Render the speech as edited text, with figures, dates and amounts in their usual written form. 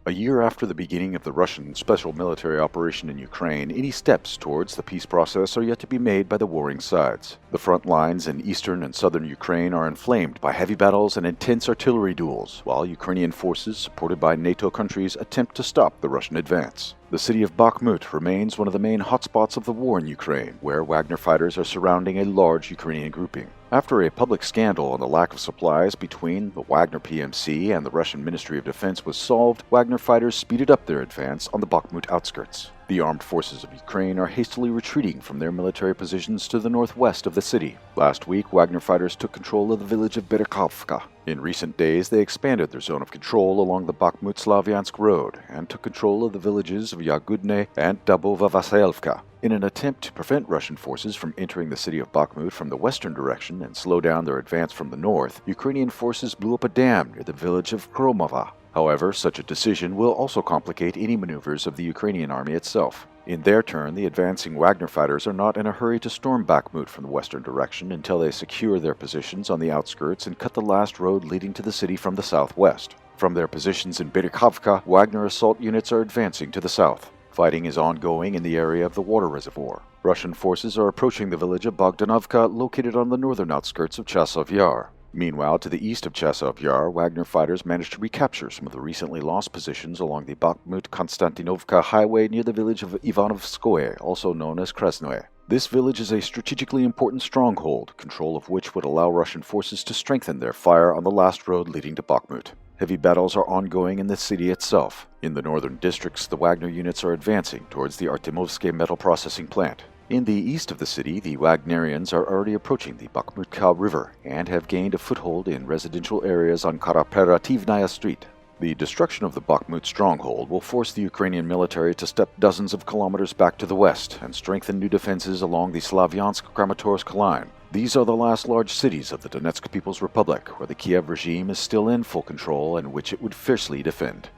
A year after the beginning of the Russian special military operation in Ukraine, any steps towards the peace process are yet to be made by the warring sides. The front lines in eastern and southern Ukraine are inflamed by heavy battles and intense artillery duels, while Ukrainian forces, supported by NATO countries, attempt to stop the Russian advance. The city of Bakmut remains one of the main hotspots of the war in Ukraine, where Wagner fighters are surrounding a large Ukrainian grouping. After a public scandal on the lack of supplies between the Wagner PMC and the Russian Ministry of Defense was solved, Wagner fighters speeded up their advance on the Bakmut outskirts. The armed forces of Ukraine are hastily retreating from their military positions to the northwest of the city. Last week, Wagner fighters took control of the village of Berkhovka. In recent days, they expanded their zone of control along the Bakhmut-Slavyansk road and took control of the villages of Yagudne and Dabova-Vasyelivka. In an attempt to prevent Russian forces from entering the city of Bakmut from the western direction and slow down their advance from the north, Ukrainian forces blew up a dam near the village of Kromova. However, such a decision will also complicate any maneuvers of the Ukrainian army itself. In their turn, the advancing Wagner fighters are not in a hurry to storm Bakmut from the western direction until they secure their positions on the outskirts and cut the last road leading to the city from the southwest. From their positions in Berkhovka, Wagner assault units are advancing to the south. Fighting is ongoing in the area of the water reservoir. Russian forces are approaching the village of Bogdanovka, located on the northern outskirts of Chasov Yar. Meanwhile, to the east of Chasov Yar, Wagner fighters managed to recapture some of the recently lost positions along the Bakhmut-Konstantinovka highway near the village of Ivanovskoye, also known as Krasnoye. This village is a strategically important stronghold, control of which would allow Russian forces to strengthen their fire on the last road leading to Bakmut. Heavy battles are ongoing in the city itself. In the northern districts, the Wagner units are advancing towards the Artemovske metal processing plant. In the east of the city, the Wagnerians are already approaching the Bakhmutka River and have gained a foothold in residential areas on Kooperativnaya Street. The destruction of the Bakhmut stronghold will force the Ukrainian military to step dozens of kilometers back to the west and strengthen new defenses along the Slavyansk-Kramatorsk line. These are the last large cities of the Donetsk People's Republic, where the Kiev regime is still in full control and which it would fiercely defend.